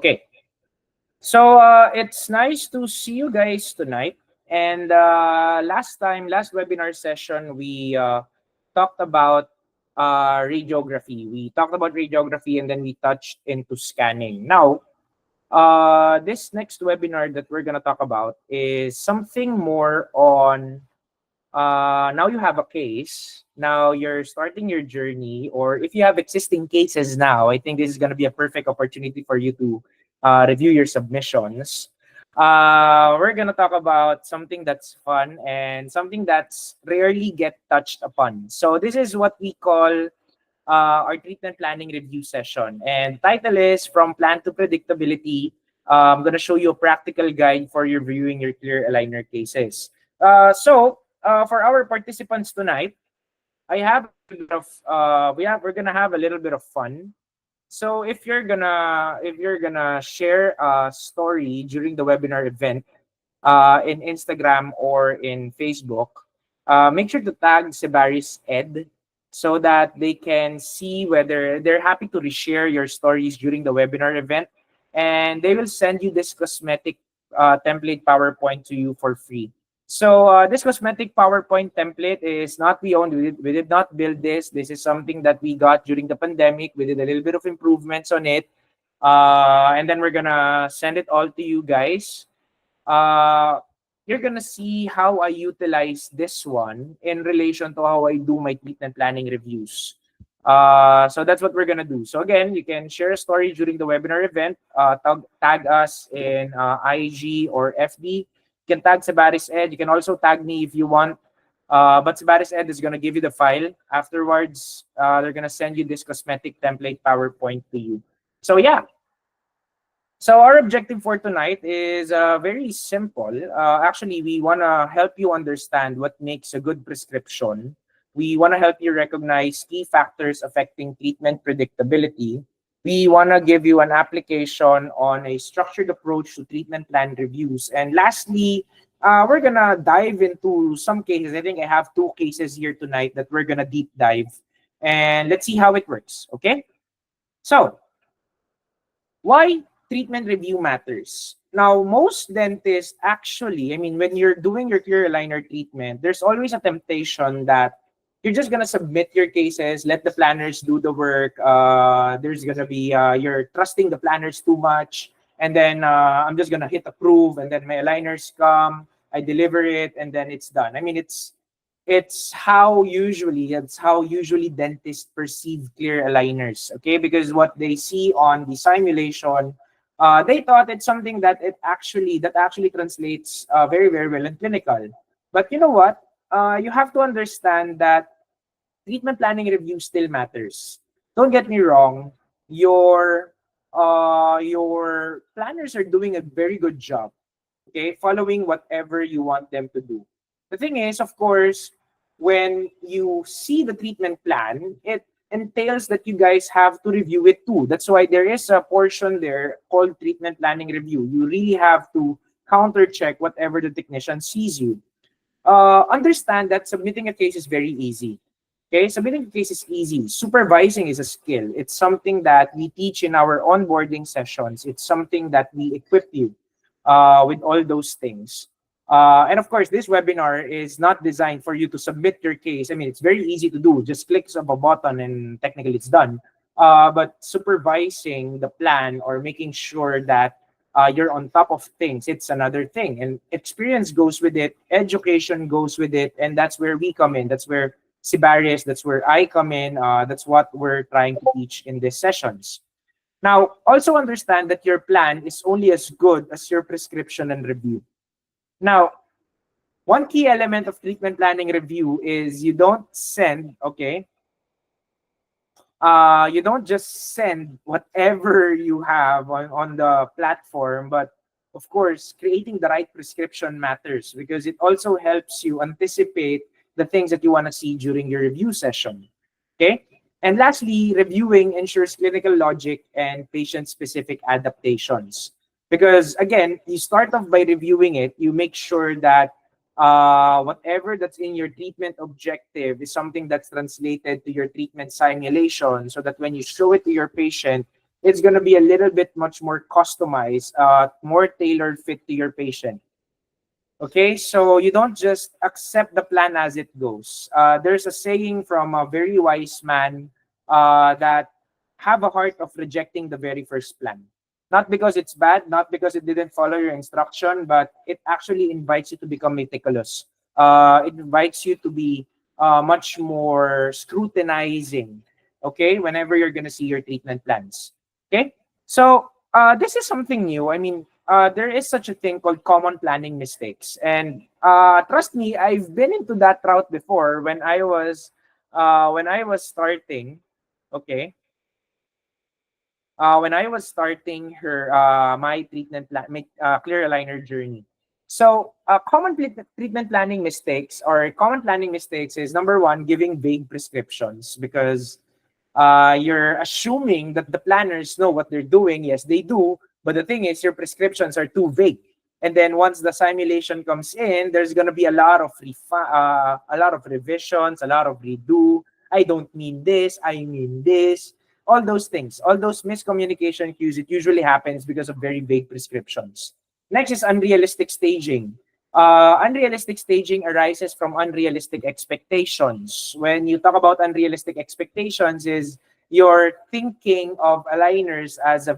Okay. So it's nice to see you guys tonight. And last webinar session, we talked about radiography. We talked about radiography and then we touched into scanning. Now, this next webinar that we're going to talk about is something more on now you have a case. Now you're starting your journey, or if you have existing cases now, I think this is going to be a perfect opportunity for you to review your submissions. We're going to talk about something that's fun and something that's rarely get touched upon. So this is what we call our treatment planning review session. And title is From Plan to Predictability. I'm going to show you a practical guide for reviewing your clear aligner cases. For our participants tonight, I have a little bit of we're gonna have a little bit of fun. So if you're gonna share a story during the webinar event in Instagram or in Facebook, make sure to tag SEBARIS Ed so that they can see whether they're happy to reshare your stories during the webinar event, and they will send you this cosmetic template PowerPoint to you for free. So this cosmetic PowerPoint template is not we owned. We did not build this. This is something that we got during the pandemic. We did a little bit of improvements on it. And then we're gonna send it all to you guys. Uh, you're gonna see how I utilize this one in relation to how I do my treatment planning reviews. So that's what we're gonna do. So again, you can share a story during the webinar event. Tag us in IG or FB. You can tag Sebaris Ed. You can also tag me if you want. But Sebaris Ed is gonna give you the file afterwards. They're gonna send you this cosmetic template PowerPoint to you. So yeah. So our objective for tonight is very simple. Actually, we want to help you understand what makes a good prescription. We want to help you recognize key factors affecting treatment predictability. We want to give you an application on a structured approach to treatment plan reviews. And lastly, we're going to dive into some cases. I think I have 2 cases here tonight that we're going to deep dive. And let's see how it works, okay? So, why treatment review matters? Now, most dentists actually, I mean, when you're doing your clear aligner treatment, there's always a temptation that you're just gonna submit your cases, let the planners do the work. There's gonna be you're trusting the planners too much, and then I'm just gonna hit approve, and then my aligners come, I deliver it, and then it's done. I mean, it's how usually dentists perceive clear aligners, okay? Because what they see on the simulation, they thought it's something that actually translates very, very well in clinical. But you know what? You have to understand that treatment planning review still matters. Don't get me wrong. Your planners are doing a very good job, okay, following whatever you want them to do. The thing is, of course, when you see the treatment plan, it entails that you guys have to review it too. That's why there is a portion there called treatment planning review. You really have to counter check whatever the technician sees you. Understand that submitting a case is very easy. Okay, submitting a case is easy. Supervising is a skill. It's something that we teach in our onboarding sessions. It's something that we equip you with all those things. And of course, this webinar is not designed for you to submit your case. I mean, it's very easy to do. Just clicks of a button and technically it's done. But supervising the plan or making sure that you're on top of things, it's another thing. And experience goes with it. Education goes with it. And that's where we come in. That's where SEBARIS, that's where I come in. That's what we're trying to teach in these sessions. Now, also understand that your plan is only as good as your prescription and review. Now, one key element of treatment planning review is you don't send, okay? You don't just send whatever you have on the platform, but of course, creating the right prescription matters because it also helps you anticipate the things that you want to see during your review session, okay? And lastly, reviewing ensures clinical logic and patient-specific adaptations. Because again, you start off by reviewing it, you make sure that whatever that's in your treatment objective is something that's translated to your treatment simulation so that when you show it to your patient, it's going to be a little bit much more customized, more tailored fit to your patient. Okay, so you don't just accept the plan as it goes. There's a saying from a very wise man that have a heart of rejecting the very first plan. Not because it's bad, not because it didn't follow your instruction, but it actually invites you to become meticulous. It invites you to be much more scrutinizing, okay, whenever you're going to see your treatment plans. Okay, so this is something new. I mean, there is such a thing called common planning mistakes, and trust me, I've been into that route before when I was starting. Okay, when I was starting my treatment plan, my clear aligner journey. So, treatment planning mistakes or common planning mistakes is number one, giving vague prescriptions because you're assuming that the planners know what they're doing. Yes, they do. But the thing is, your prescriptions are too vague. And then once the simulation comes in, there's gonna be a lot of revisions, a lot of redo. I don't mean this. I mean this. All those things, all those miscommunication cues. It usually happens because of very vague prescriptions. Next is unrealistic staging. Unrealistic staging arises from unrealistic expectations. When you talk about unrealistic expectations, is you're thinking of aligners as a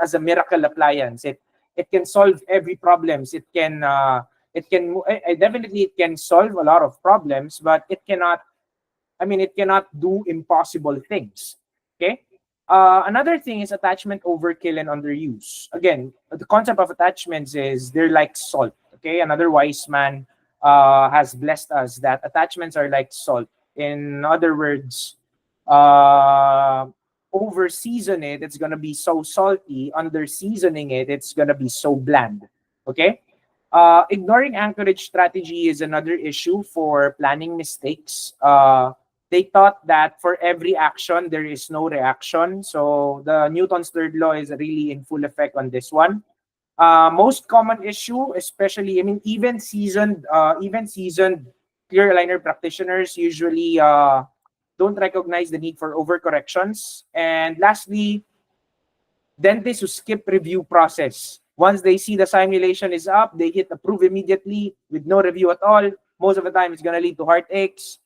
as a miracle appliance. It can solve every problems. Definitely it can solve a lot of problems, but it cannot. I mean, it cannot do impossible things. Okay. Another thing is attachment overkill and underuse. Again, the concept of attachments is they're like salt. Okay. Another wise man has blessed us that attachments are like salt. In other words, uh, over season it, it's gonna be so salty. Under seasoning it, it's gonna be so bland. Okay. Ignoring anchorage strategy is another issue for planning mistakes. They thought that for every action there is no reaction. So the Newton's third law is really in full effect on this one. Most common issue, especially even seasoned clear aligner practitioners usually don't recognize the need for overcorrections. And lastly, dentists who skip review process. Once they see the simulation is up, they hit approve immediately with no review at all. Most of the time, it's gonna lead to heartaches.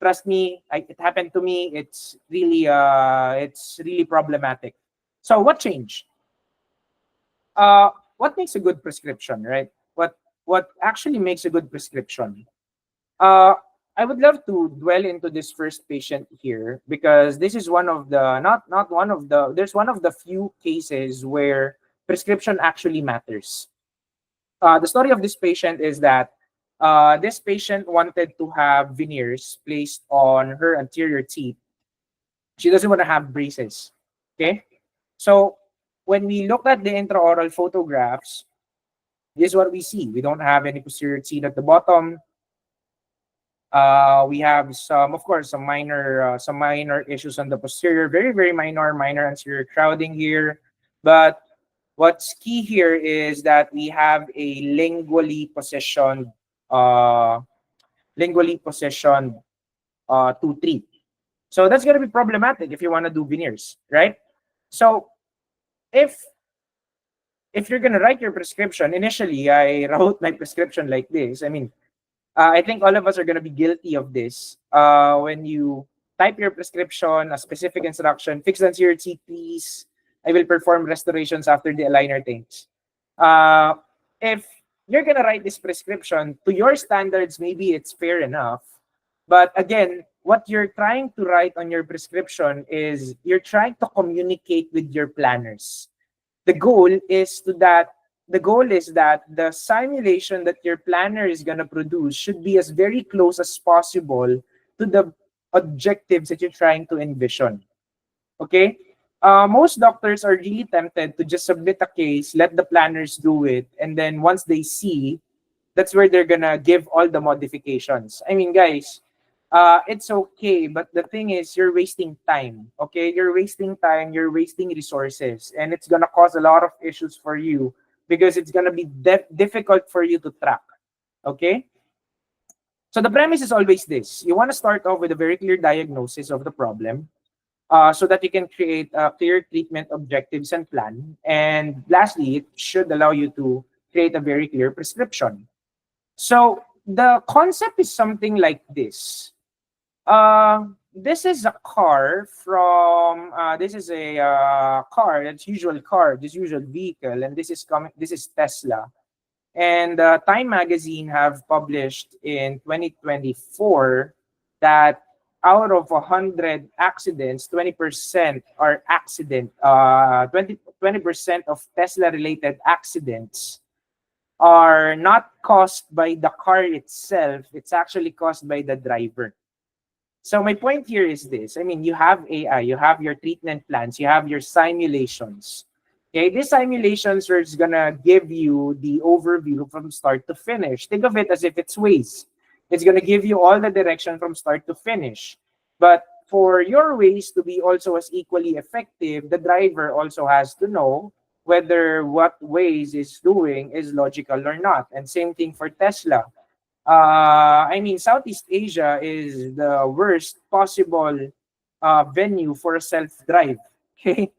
Trust me, it happened to me. It's really problematic. So what changed? What makes a good prescription, right? What actually makes a good prescription? Uh, I would love to dwell into this first patient here because this is one of the not one of the there's one of the few cases where prescription actually matters. The story of this patient is that this patient wanted to have veneers placed on her anterior teeth. She doesn't want to have braces. Okay, so when we look at the intraoral photographs, this is what we see. We don't have any posterior teeth at the bottom. We have of course, some minor issues on the posterior, very minor anterior crowding here. But what's key here is that we have a uh, lingually positioned 2-3. So that's gonna be problematic if you want to do veneers, right? So if you're gonna write your prescription, initially I wrote my prescription like this. I mean, I think all of us are going to be guilty of this. When you type your prescription, a specific instruction, fixed anterior teeth, please. I will perform restorations after the aligner things. Uh, if you're going to write this prescription to your standards, maybe it's fair enough. But again, what you're trying to write on your prescription is you're trying to communicate with your planners. The goal is that the simulation that your planner is going to produce should be as very close as possible to the objectives that you're trying to envision. Okay. Most doctors are really tempted to just submit a case, let the planners do it, and then once they see, that's where they're gonna give all the modifications. I mean, guys, it's okay, but the thing is, you're wasting time. Okay, you're wasting time, you're wasting resources, and it's gonna cause a lot of issues for you because it's gonna be difficult for you to track. Okay, so the premise is always this: you want to start off with a very clear diagnosis of the problem. so that you can create clear treatment objectives and plan. And lastly, it should allow you to create a very clear prescription. So the concept is something like this. This is a car from this is a car, that's usual car, this usual vehicle, and this is coming. This is Tesla. And Time Magazine have published in 2024 that out of 100 accidents, 20% are accident. 20% of Tesla-related accidents are not caused by the car itself. It's actually caused by the driver. So my point here is this. I mean, you have AI, you have your treatment plans, you have your simulations. Okay, these simulations are gonna give you the overview from start to finish. Think of it as if it's Waze. It's gonna give you all the direction from start to finish. But for your Waze to be also as equally effective, the driver also has to know whether what Waze is doing is logical or not. And same thing for Tesla. I mean, Southeast Asia is the worst possible venue for a self-drive. Okay.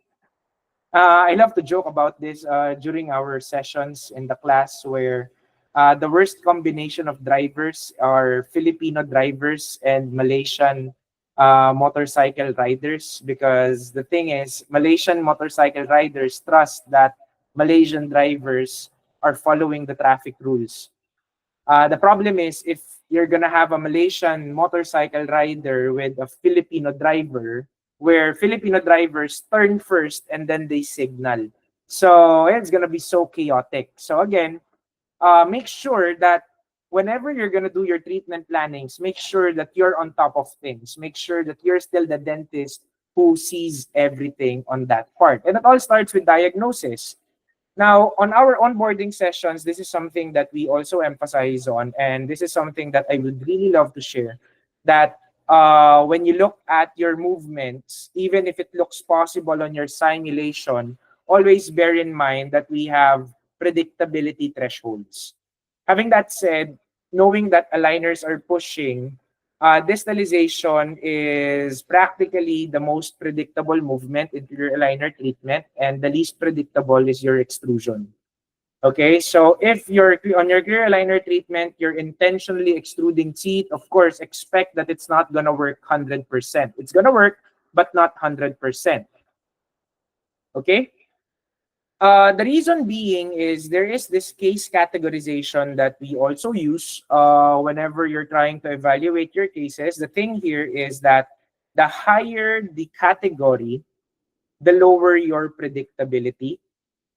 I love to joke about this during our sessions in the class where the worst combination of drivers are Filipino drivers and Malaysian motorcycle riders, because the thing is, Malaysian motorcycle riders trust that Malaysian drivers are following the traffic rules. The problem is if you're gonna have a Malaysian motorcycle rider with a Filipino driver, where Filipino drivers turn first and then they signal. So it's gonna be so chaotic. So again, make sure that whenever you're gonna do your treatment plannings, make sure that you're on top of things. Make sure that you're still the dentist who sees everything on that part. And it all starts with diagnosis. Now, on our onboarding sessions, this is something that we also emphasize on, and this is something that I would really love to share, that when you look at your movements, even if it looks possible on your simulation, always bear in mind that we have predictability thresholds. Having that said, knowing that aligners are pushing, distalization is practically the most predictable movement in your aligner treatment, and the least predictable is your extrusion. Okay, so if you're on your clear aligner treatment, you're intentionally extruding teeth, of course, expect that it's not gonna work 100%. It's gonna work, but not 100%. Okay? The reason being is there is this case categorization that we also use whenever you're trying to evaluate your cases. The thing here is that the higher the category, the lower your predictability.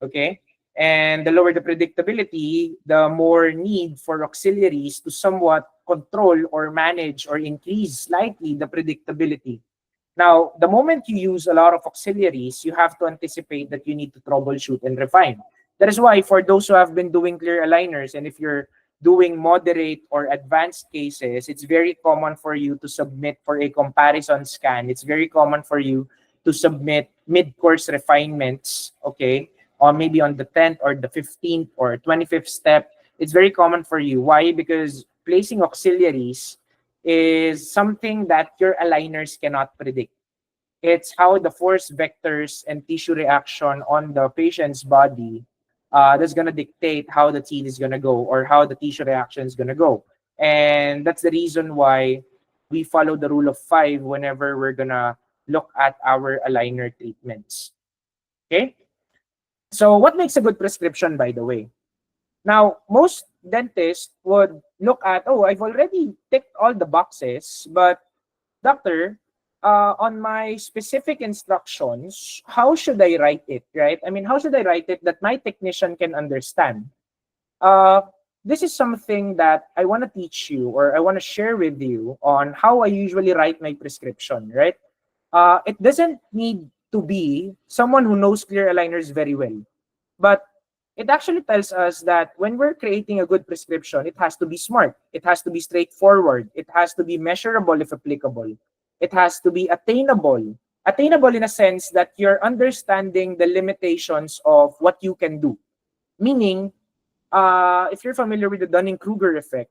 Okay? And the lower the predictability, the more need for auxiliaries to somewhat control or manage or increase slightly the predictability. Now, the moment you use a lot of auxiliaries, you have to anticipate that you need to troubleshoot and refine. That is why for those who have been doing clear aligners, and if you're doing moderate or advanced cases, it's very common for you to submit for a comparison scan. It's very common for you to submit mid-course refinements, okay, or maybe on the 10th or the 15th or 25th step. It's very common for you. Why? Because placing auxiliaries is something that your aligners cannot predict. It's how the force vectors and tissue reaction on the patient's body that's going to dictate how the teeth is going to go or how the tissue reaction is going to go. And that's the reason why we follow the rule of 5 whenever we're going to look at our aligner treatments. Okay? So what makes a good prescription, by the way? Now, most dentists would look at, oh, I've already ticked all the boxes, but doctor, on my specific instructions, how should I write it, right? I mean, how should I write it that my technician can understand? This is something that I want to teach you or I want to share with you on how I usually write my prescription, right? It doesn't need to be someone who knows clear aligners very well, but it actually tells us that when we're creating a good prescription, it has to be smart. It has to be straightforward. It has to be measurable if applicable. It has to be attainable. Attainable in a sense that you're understanding the limitations of what you can do. Meaning, if you're familiar with the Dunning-Kruger effect,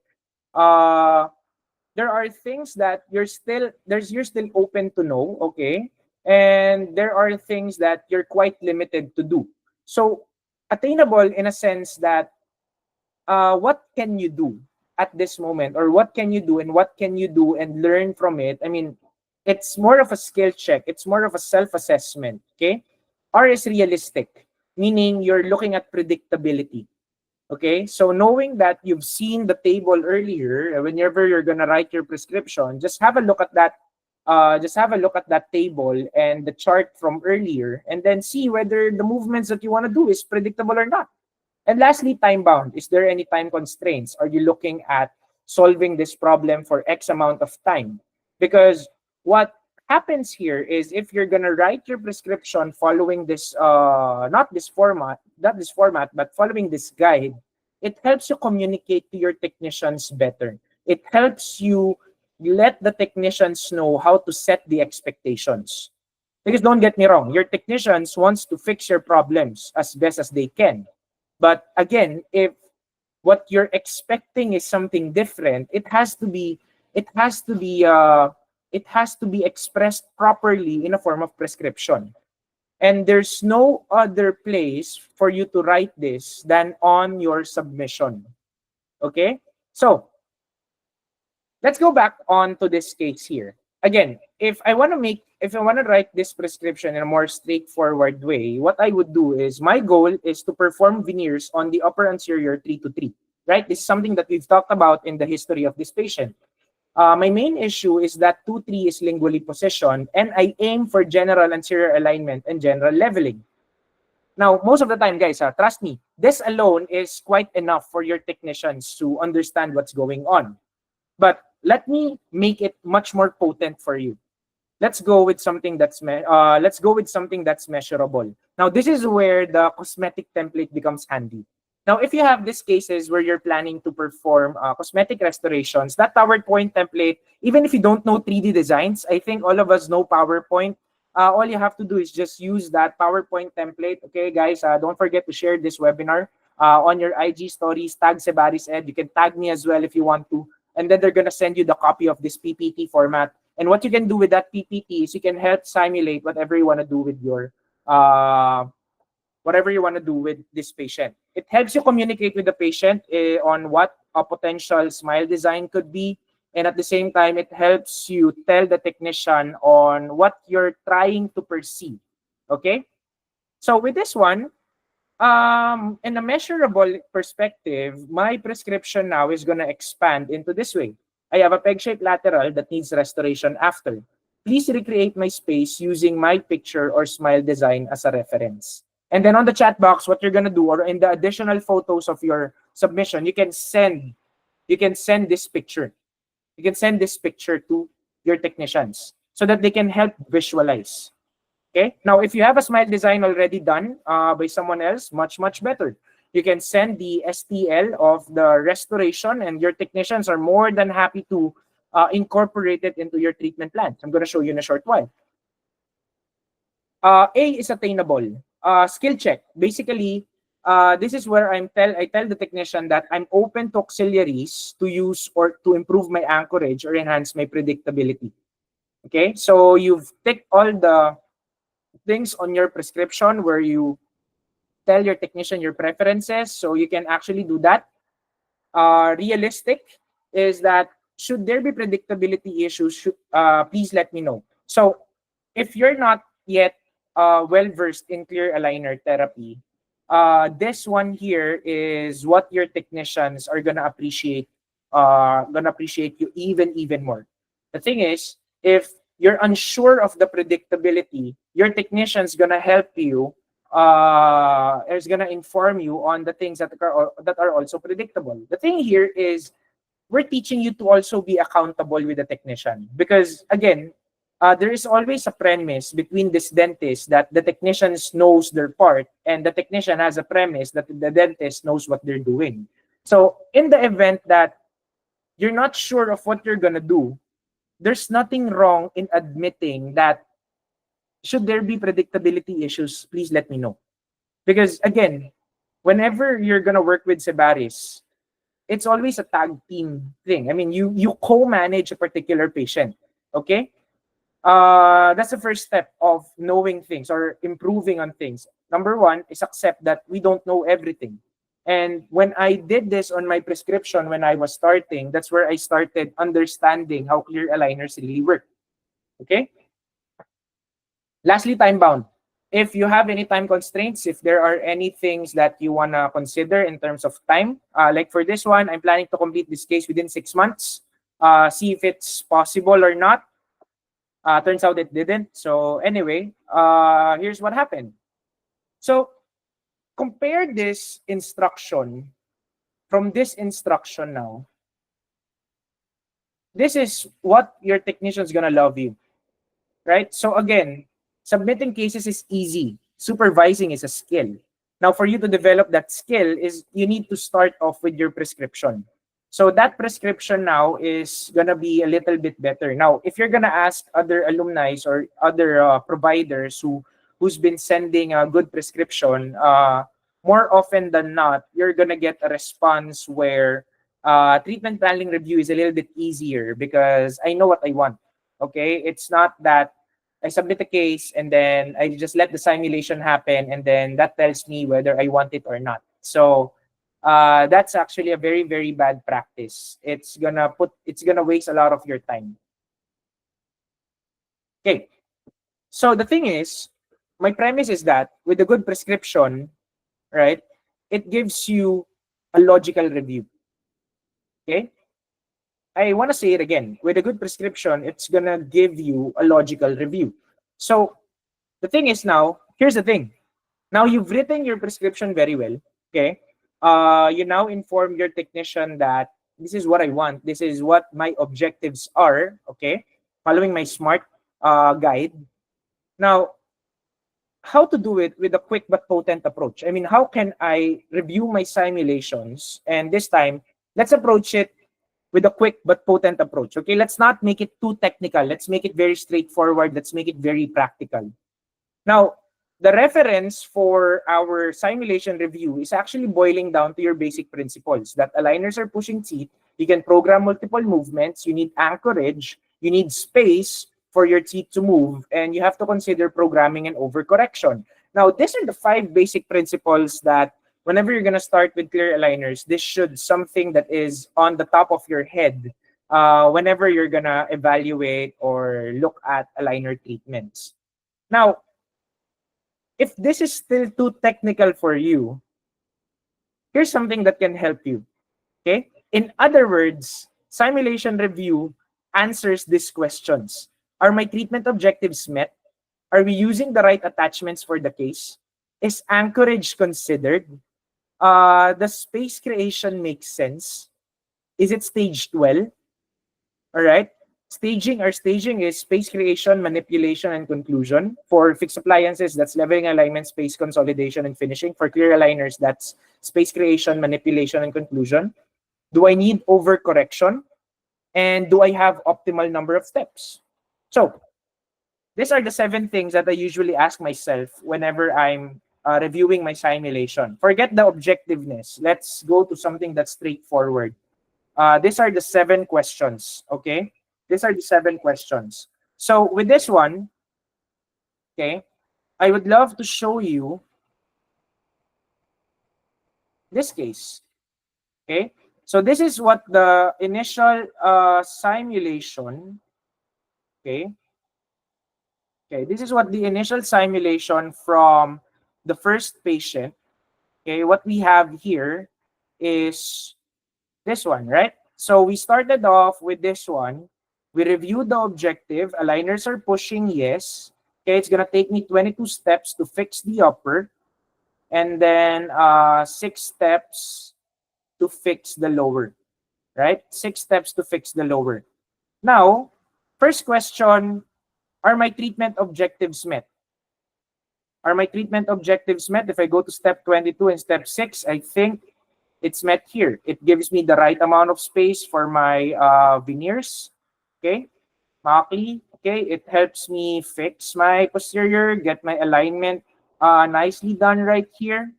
there are things that you're still open to know, okay? and there are things that you're quite limited to do. So attainable in a sense that what can you do at this moment, or what can you do and what can you do and learn from it. I mean, it's more of a skill check, it's more of a self-assessment. Okay, R is realistic, meaning you're looking at predictability. Okay, so knowing that you've seen the table earlier, whenever you're gonna write your prescription, just have a look at that. Just have a look at that table and the chart from earlier, and then see whether the movements that you want to do is predictable or not. And lastly, time bound. Is there any time constraints? Are you looking at solving this problem for X amount of time? Because what happens here is, if you're gonna write your prescription following this not this format, but following this guide, it helps you communicate to your technicians better. It helps you let the technicians know how to set the expectations. Because don't get me wrong, your technicians wants to fix your problems as best as they can. But again, if what you're expecting is something different, it has to be expressed properly in a form of prescription. And there's no other place for you to write this than on your submission. Okay? So let's go back on to this case here. Again, if I want to write this prescription in a more straightforward way, what I would do is, my goal is to perform veneers on the upper anterior 3 to 3, right? This is something that we've talked about in the history of this patient. My main issue is that 2-3 is lingually positioned, and I aim for general anterior alignment and general leveling. Now, most of the time, guys, trust me, this alone is quite enough for your technicians to understand what's going on. But let me make it much more potent for you. Let's go with something that's measurable. Now, this is where the cosmetic template becomes handy. Now, if you have these cases where you're planning to perform cosmetic restorations, that PowerPoint template, even if you don't know 3D designs, I think all of us know PowerPoint. All you have to do is just use that PowerPoint template. Okay, guys, don't forget to share this webinar on your IG stories. Tag SEBARIS Ed. You can tag me as well if you want to. And then they're going to send you the copy of this PPT format. And what you can do with that PPT is you can help simulate whatever you want to do with your this patient. It helps you communicate with the patient on what a potential smile design could be. And at the same time, it helps you tell the technician on what you're trying to perceive. Okay? So with this one, in a measurable perspective, my prescription now is going to expand into this way. I have a peg-shaped lateral that needs restoration after. Please recreate my space using my picture or smile design as a reference. And then on the chat box, what you're going to do, or in the additional photos of your submission, you can send this picture. You can send this picture to your technicians so that they can help visualize. Okay. Now, if you have a smile design already done by someone else, much better. You can send the STL of the restoration, and your technicians are more than happy to incorporate it into your treatment plan. I'm going to show you in a short while. A is attainable. Skill check. Basically, this is where I tell the technician that I'm open to auxiliaries to use or to improve my anchorage or enhance my predictability. Okay. So you've ticked all the things on your prescription where you tell your technician your preferences, so you can actually do that. Realistic is that, should there be predictability issues, please let me know. So if you're not yet well versed in clear aligner therapy, this one here is what your technicians are gonna appreciate. You even more. The thing is, if you're unsure of the predictability, your technician's gonna help you. Is gonna inform you on the things that are also predictable. The thing here is, we're teaching you to also be accountable with the technician, because again, there is always a premise between this dentist that the technician knows their part, and the technician has a premise that the dentist knows what they're doing. So in the event that you're not sure of what you're gonna do, there's nothing wrong in admitting that, should there be predictability issues, please let me know. Because again, whenever you're gonna work with SEBARIS, it's always a tag team thing. I mean, you co-manage a particular patient, okay? That's the first step of knowing things or improving on things. Number one is accept that we don't know everything. And when I did this on my prescription when I was starting, that's where I started understanding how clear aligners really work. Okay? Lastly, time bound. If you have any time constraints, if there are any things that you want to consider in terms of time, like for this one, I'm planning to complete this case within 6 months. See if it's possible or not. Turns out it didn't. So anyway, here's what happened. So compare this instruction from this instruction now. This is what your technician's gonna love you, right? So again, submitting cases is easy. Supervising is a skill. Now, for you to develop that skill is you need to start off with your prescription. So that prescription now is gonna be a little bit better. Now, if you're gonna ask other alumni or other providers who's been sending a good prescription, more often than not, you're gonna get a response where treatment planning review is a little bit easier because I know what I want. Okay, it's not that I submit a case and then I just let the simulation happen and then that tells me whether I want it or not. So that's actually a very, very bad practice. It's gonna waste a lot of your time. Okay. So the thing is, my premise is that with a good prescription, right, it gives you a logical review. Okay. I want to say it again. With a good prescription, it's gonna give you a logical review. So the thing is now, here's the thing. Now you've written your prescription very well. Okay. You now inform your technician that this is what I want. This is what my objectives are. Okay. Following my SMART guide. Now, how to do it with a quick but potent approach? I mean, how can I review my simulations? And this time, let's approach it with a quick but potent approach. Okay, let's not make it too technical. Let's make it very straightforward. Let's make it very practical. Now, the reference for our simulation review is actually boiling down to your basic principles that aligners are pushing teeth. You can program multiple movements. You need anchorage. You need space for your teeth to move. And you have to consider programming and overcorrection. Now, these are the 5 basic principles that whenever you're going to start with clear aligners, this should something that is on the top of your head whenever you're going to evaluate or look at aligner treatments. Now, if this is still too technical for you, here's something that can help you. Okay? In other words, simulation review answers these questions. Are my treatment objectives met? Are we using the right attachments for the case? Is anchorage considered? Does space creation make sense? Is it staged well? All right. Staging is space creation, manipulation, and conclusion. For fixed appliances, that's leveling, alignment, space consolidation, and finishing. For clear aligners, that's space creation, manipulation, and conclusion. Do I need overcorrection? And do I have optimal number of steps? So these are the 7 things that I usually ask myself whenever I'm reviewing my simulation. Forget the objectiveness. Let's go to something that's straightforward. These are the 7 questions, okay? These are the 7 questions. So with this one, okay, I would love to show you this case, okay? So this is what the initial simulation, okay? Okay, this is what the initial simulation from the first patient, okay? What we have here is this one, right? So we started off with this one. We reviewed the objective. Aligners are pushing, yes. Okay, it's gonna take me 22 steps to fix the upper, and then 6 steps to fix the lower, right? 6 steps to fix the lower. Now, first question, are my treatment objectives met? Are my treatment objectives met? If I go to step 22 and step 6, I think it's met here. It gives me the right amount of space for my veneers. Okay, Maki. Okay, it helps me fix my posterior, get my alignment nicely done right here.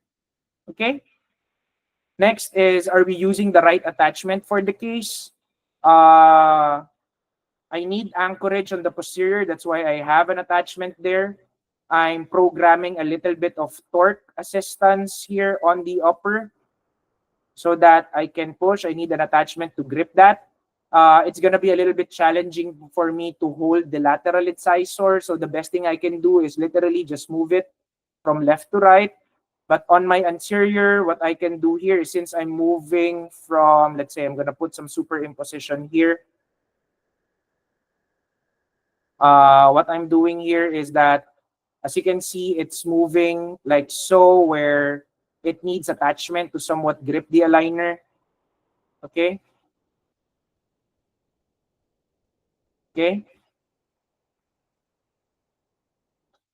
Okay. Next is, are we using the right attachment for the case? I need anchorage on the posterior. That's why I have an attachment there. I'm programming a little bit of torque assistance here on the upper so that I can push. I need an attachment to grip that. It's going to be a little bit challenging for me to hold the lateral incisor. So the best thing I can do is literally just move it from left to right. But on my anterior, what I can do here is, since I'm moving from, let's say I'm going to put some superimposition here. What I'm doing here is that, as you can see, it's moving like so, where it needs attachment to somewhat grip the aligner. Okay. Okay.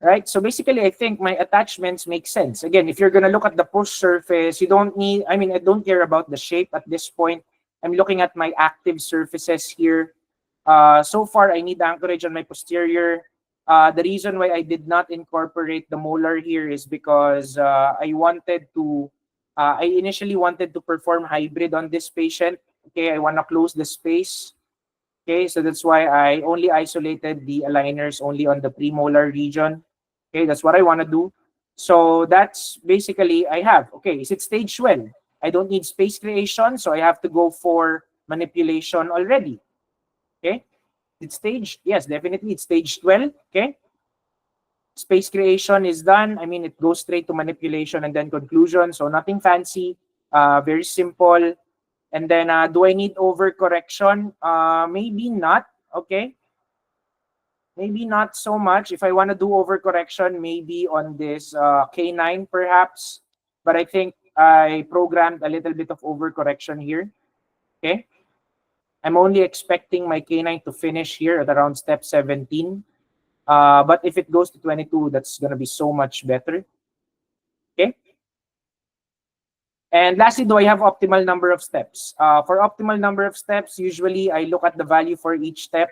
Right. So basically, I think my attachments make sense. Again, if you're going to look at the push surface, you don't need, I mean, I don't care about the shape at this point. I'm looking at my active surfaces here. So far, I need anchorage on my posterior. The reason why I did not incorporate the molar here is because I initially wanted to perform hybrid on this patient. Okay, I want to close the space. Okay, so that's why I only isolated the aligners only on the premolar region. Okay, that's what I want to do. So that's basically I have. Okay, is it staged well? I don't need space creation, so I have to go for manipulation already. Okay, it's staged. Yes, definitely it's staged well. Okay, space creation is done. I mean, it goes straight to manipulation and then conclusion. So nothing fancy, very simple. And then do I need overcorrection? Maybe not. Okay, maybe not so much. If I want to do overcorrection, maybe on this K9 perhaps. But I think I programmed a little bit of overcorrection here. Okay, I'm only expecting my K9 to finish here at around step 17. But if it goes to 22, that's going to be so much better. Okay. And lastly, do I have optimal number of steps? For optimal number of steps, usually I look at the value for each step.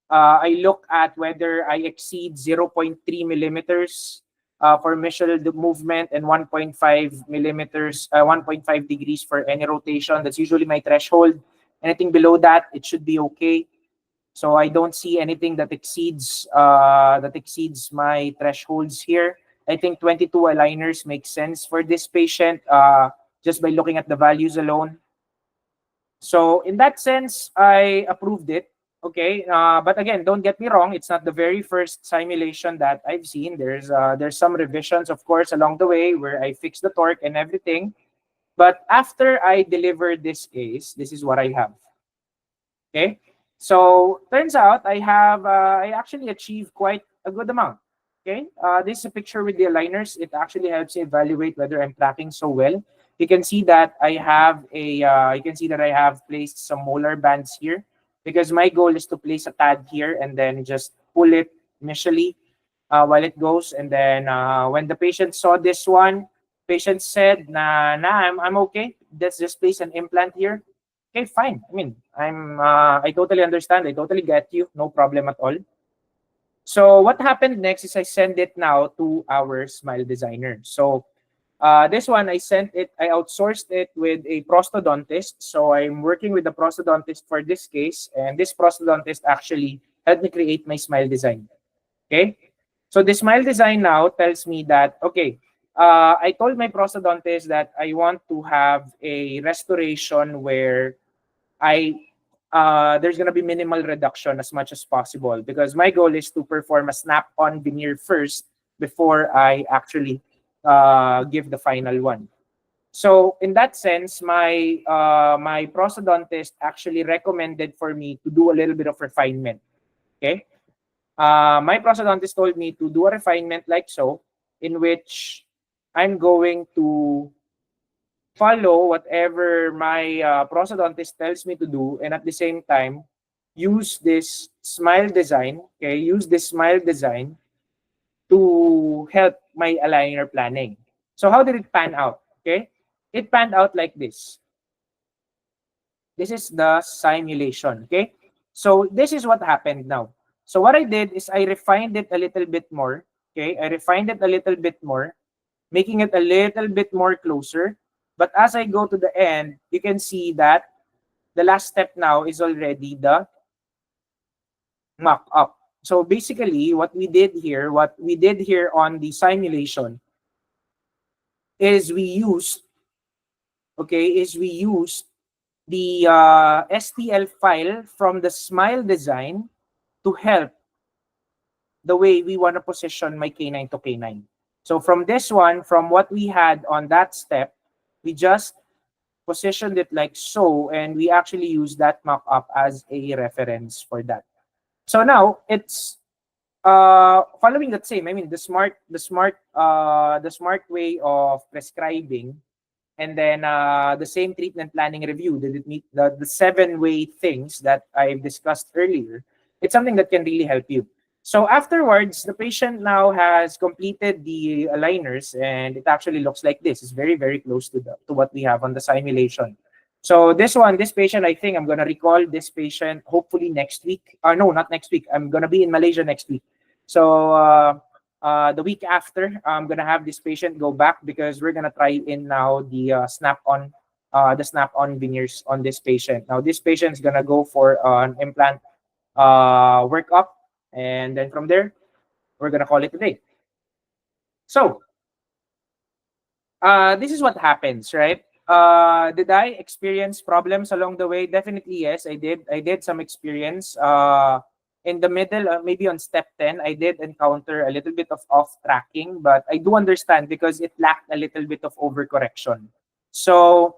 I look at whether I exceed 0.3 millimeters for mesial movement and 1.5 millimeters, 1.5 degrees for any rotation. That's usually my threshold. Anything below that, it should be okay. So I don't see anything that exceeds my thresholds here. I think 22 aligners make sense for this patient just by looking at the values alone. So in that sense, I approved it. Okay, but again, don't get me wrong. It's not the very first simulation that I've seen. There's some revisions, of course, along the way where I fixed the torque and everything. But after I delivered this case, this is what I have. Okay, so turns out I actually achieved quite a good amount. Okay, this is a picture with the aligners. It actually helps you evaluate whether I'm tracking so well. You can see that I have placed some molar bands here, because my goal is to place a pad here and then just pull it initially while it goes. And then when the patient saw this one, patient said, nah, I'm okay. Let's just place an implant here. Okay, fine. I mean, I totally understand. I totally get you. No problem at all. So what happened next is I send it now to our smile designer. So this one, I outsourced it with a prosthodontist. So I'm working with the prosthodontist for this case. And this prosthodontist actually helped me create my smile design. Okay. So the smile design now tells me that, okay, I told my prosthodontist that I want to have a restoration where there's going to be minimal reduction as much as possible, because my goal is to perform a snap-on veneer first before I actually give the final one. So in that sense, my prosthodontist actually recommended for me to do a little bit of refinement. Okay, my prosthodontist told me to do a refinement like so, in which I'm going to follow whatever my prosthodontist tells me to do, and at the same time use this smile design. Okay, use this smile design to help my aligner planning. So how did it pan out? Okay, it panned out like this. This is the simulation. Okay, so this is what happened now. So what I did is I refined it a little bit more. Okay, I refined it a little bit more, making it a little bit more closer. But as I go to the end, you can see that the last step now is already the mock-up. So basically, what we did here on the simulation is we used, the STL file from the SMILE design to help the way we want to position my canine to canine. So from this one, from what we had on that step, we just positioned it like so, and we actually use that mock-up as a reference for that. So now it's following that same. I mean, the smart way of prescribing, and then the same treatment planning review. Did it meet the 7-way things that I've discussed earlier? It's something that can really help you. So afterwards, the patient now has completed the aligners, and it actually looks like this. It's very, very close to what we have on the simulation. So this patient, I think I'm gonna recall this patient hopefully next week. No, not next week. I'm gonna be in Malaysia next week. So the week after, I'm gonna have this patient go back because we're gonna try in now the snap-on veneers on this patient. Now this patient's gonna go for an implant workup, and then from there, we're gonna call it a day. So this is what happens, right? Did I experience problems along the way? Definitely, yes, I did. I did some experience. In the middle, maybe on step 10, I did encounter a little bit of off tracking, but I do understand because it lacked a little bit of overcorrection. So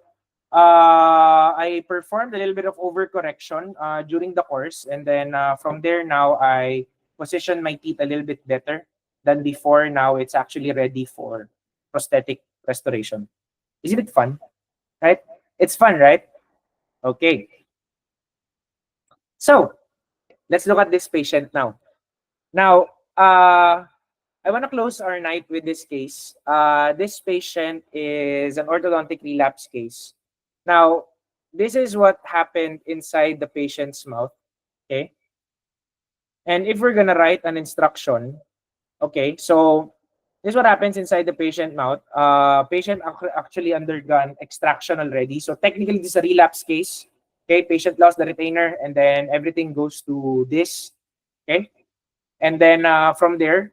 I performed a little bit of overcorrection during the course, and then from there now I positioned my teeth a little bit better than before. Now it's actually ready for prosthetic restoration. Isn't it fun? Right? It's fun, right? Okay. So let's look at this patient now. Now, I want to close our night with this case. This patient is an orthodontic relapse case. Now, this is what happened inside the patient's mouth. Okay. And if we're going to write an instruction, okay, so this is what happens inside the patient mouth. Patient actually undergone extraction already. So technically, this is a relapse case. Okay, patient lost the retainer, and then everything goes to this. Okay, and then from there,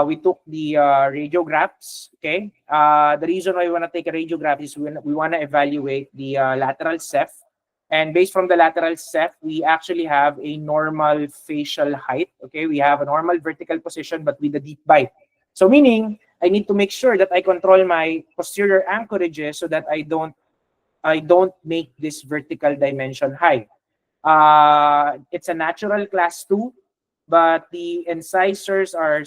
we took the radiographs. Okay, the reason why we want to take a radiograph is we want to evaluate the lateral ceph. And based from the lateral ceph, we actually have a normal facial height. Okay, we have a normal vertical position, but with a deep bite. So meaning, I need to make sure that I control my posterior anchorages so that I don't make this vertical dimension high. It's a natural class 2, but the incisors are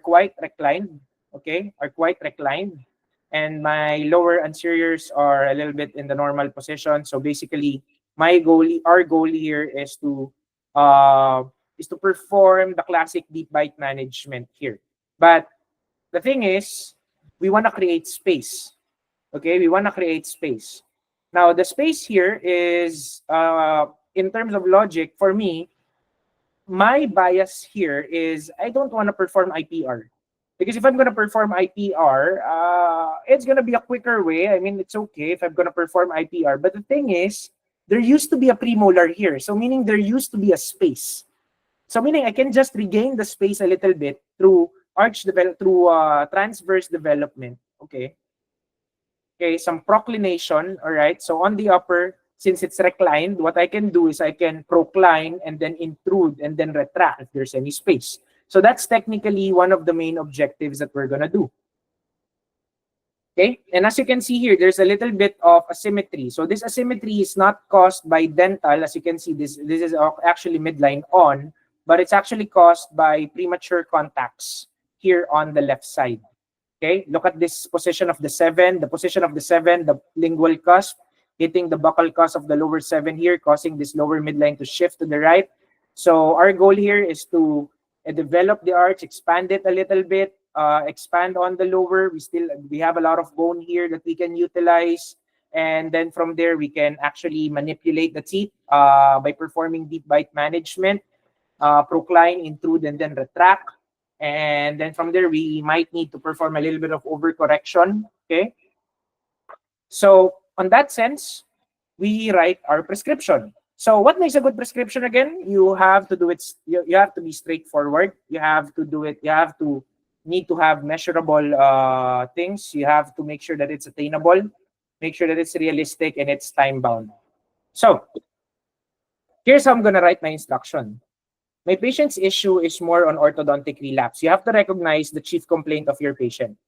quite reclined. Okay, are quite reclined, and my lower anteriors are a little bit in the normal position. So basically, our goal here is to perform the classic deep bite management here. But the thing is, we want to create space. Okay, we want to create space. Now, the space here is, in terms of logic, for me, my bias here is I don't want to perform IPR. Because if I'm going to perform IPR, it's going to be a quicker way. I mean, it's okay if I'm going to perform IPR. But the thing is, there used to be a premolar here. So meaning there used to be a space. So meaning I can just regain the space a little bit through transverse development. Okay. Okay, some proclination. All right. So on the upper, since it's reclined, what I can do is I can procline and then intrude and then retract if there's any space. So that's technically one of the main objectives that we're gonna do. Okay, and as you can see here, there's a little bit of asymmetry. So this asymmetry is not caused by dental. As you can see, this is actually midline on, but it's actually caused by premature contacts here on the left side. Okay, look at this position of the 7, the lingual cusp hitting the buccal cusp of the lower 7 here, causing this lower midline to shift to the right. So our goal here is to develop the arch, expand it a little bit, expand on the lower. We have a lot of bone here that we can utilize. And then from there, we can actually manipulate the teeth by performing deep bite management, procline, intrude, and then retract. And then from there, we might need to perform a little bit of overcorrection. Okay. So on that sense, we write our prescription. So what makes a good prescription again? You have to do it, you have to be straightforward. You have to do it, you have to need to have measurable things. You have to make sure that it's attainable, make sure that it's realistic and it's time bound. So here's how I'm gonna write my instruction. My patient's issue is more on orthodontic relapse. You have to recognize the chief complaint of your patient.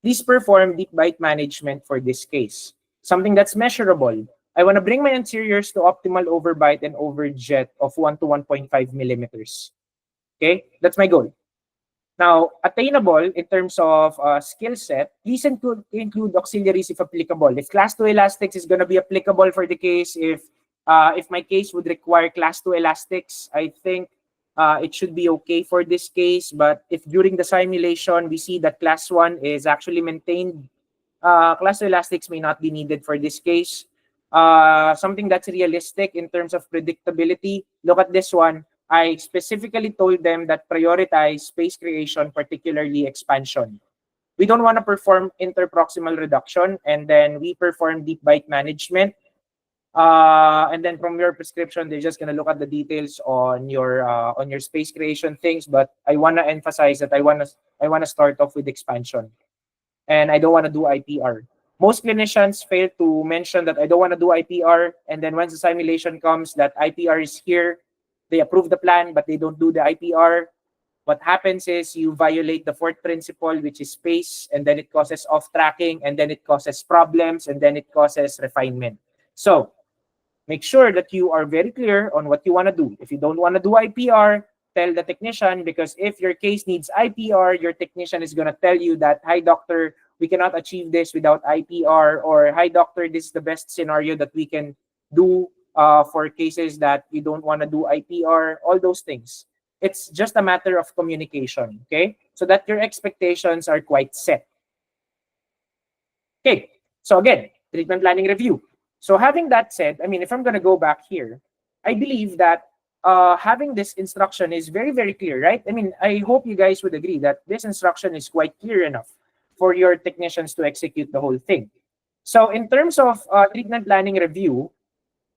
Please perform deep bite management for this case. Something that's measurable. I want to bring my anteriors to optimal overbite and overjet of 1 to 1.5 millimeters. Okay, that's my goal. Now, attainable in terms of skill set, please include auxiliaries if applicable. If class 2 elastics is going to be applicable for the case, if my case would require class 2 elastics, I think it should be okay for this case. But if during the simulation we see that class 1 is actually maintained, class 2 elastics may not be needed for this case. Something that's realistic in terms of predictability, look at this one. I specifically told them that prioritize space creation, particularly expansion. We don't want to perform interproximal reduction, and then we perform deep bite management. And then from your prescription, they're just gonna look at the details on your space creation things. But I wanna emphasize that I wanna start off with expansion, and I don't wanna do IPR. Most clinicians fail to mention that I don't wanna do IPR, and then once the simulation comes, that IPR is here. They approve the plan, but they don't do the IPR. What happens is you violate the fourth principle, which is space, and then it causes off-tracking, and then it causes problems, and then it causes refinement. So make sure that you are very clear on what you want to do. If you don't want to do IPR, tell the technician, because if your case needs IPR, your technician is going to tell you that, hi, doctor, we cannot achieve this without IPR, or hi, doctor, this is the best scenario that we can do for cases that you don't want to do IPR, all those things. It's just a matter of communication, okay? So that your expectations are quite set. Okay, so again, treatment planning review. So having that said, I mean, if I'm going to go back here, I believe that having this instruction is very, very clear, right? I mean, I hope you guys would agree that this instruction is quite clear enough for your technicians to execute the whole thing. So in terms of treatment planning review,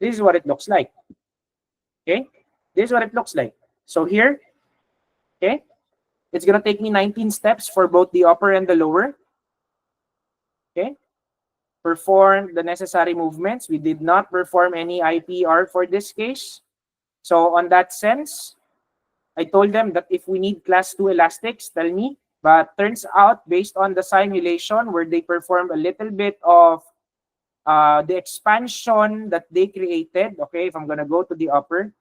this is what it looks like. Okay, this is what it looks like. So here, okay, it's going to take me 19 steps for both the upper and the lower. Okay, perform the necessary movements. We did not perform any IPR for this case. So on that sense, I told them that if we need class 2 elastics, tell me. But turns out, based on the simulation where they performed a little bit of the expansion that they created, okay, if I'm going to go to the upper,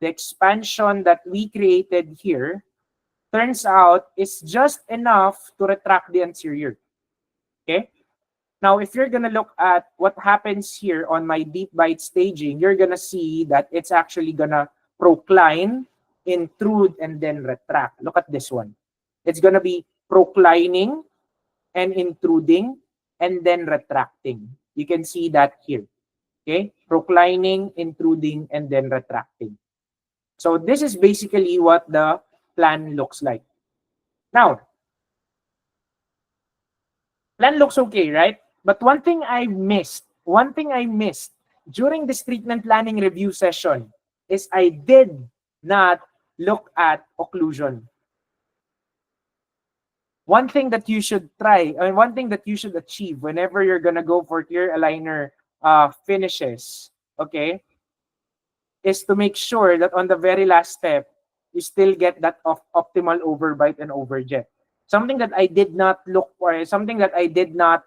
the expansion that we created here, turns out is just enough to retract the anterior, okay? Now, if you're going to look at what happens here on my deep bite staging, you're going to see that it's actually going to procline, intrude, and then retract. Look at this one. It's going to be proclining and intruding and then retracting. You can see that here, okay? Proclining, intruding, and then retracting. So this is basically what the plan looks like. Now, plan looks okay, right? But one thing I missed during this treatment planning review session is I did not look at occlusion. One thing that you should try, I mean, one thing that you should achieve whenever you're gonna go for clear aligner finishes, okay, is to make sure that on the very last step, you still get that optimal overbite and overjet. Something that I did not look for, something that I did not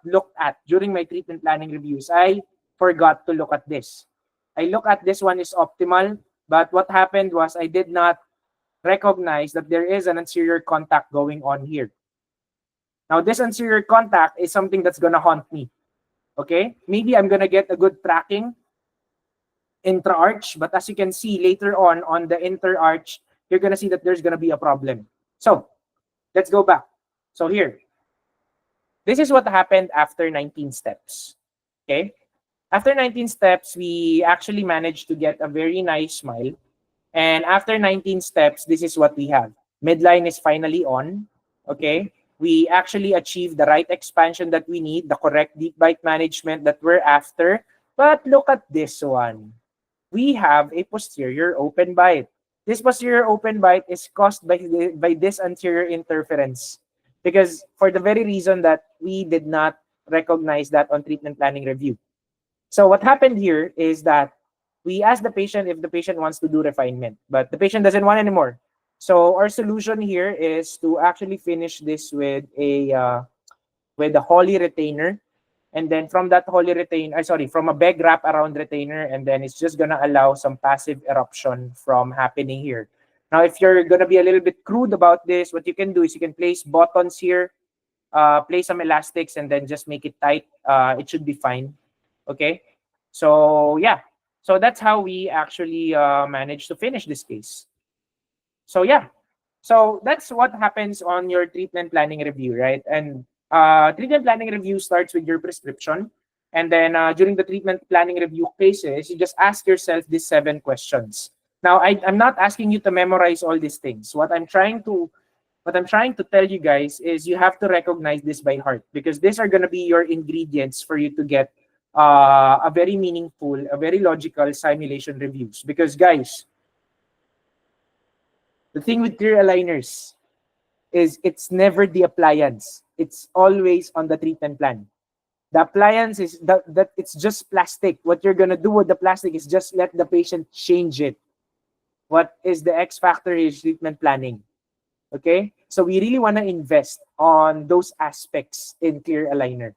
look at during my treatment planning reviews. I forgot to look at this. I look at this one is optimal, but what happened was I did not recognize that there is an anterior contact going on here. Now, this anterior contact is something that's gonna haunt me. Okay, maybe I'm gonna get a good tracking intra-arch, but as you can see later on the inter-arch, you're gonna see that there's gonna be a problem. So let's go back. So here, this is what happened after 19 steps. Okay, after 19 steps, we actually managed to get a very nice smile. And after 19 steps, this is what we have. Midline is finally on, okay? We actually achieved the right expansion that we need, the correct deep bite management that we're after. But look at this one. We have a posterior open bite. This posterior open bite is caused by this anterior interference, because for the very reason that we did not recognize that on treatment planning review. So what happened here is that we asked the patient if the patient wants to do refinement, but the patient doesn't want anymore. So our solution here is to actually finish this with a Holly retainer, and then from that Holly retainer, from a beg wrap around retainer, and then it's just gonna allow some passive eruption from happening here. Now, if you're gonna be a little bit crude about this, what you can do is you can place buttons here, place some elastics, and then just make it tight. It should be fine. Okay. So yeah, so that's how we actually managed to finish this case. So yeah, so that's what happens on your treatment planning review, right? And treatment planning review starts with your prescription. And then during the treatment planning review cases, you just ask yourself these 7 questions. Now, I'm not asking you to memorize all these things. What I'm trying to tell you guys is you have to recognize this by heart, because these are going to be your ingredients for you to get a very meaningful, a very logical simulation reviews. Because guys, the thing with clear aligners is it's never the appliance. It's always on the treatment plan. The appliance is that it's just plastic. What you're gonna do with the plastic is just let the patient change it. What is the X factor is treatment planning. Okay? So we really want to invest on those aspects in clear aligner.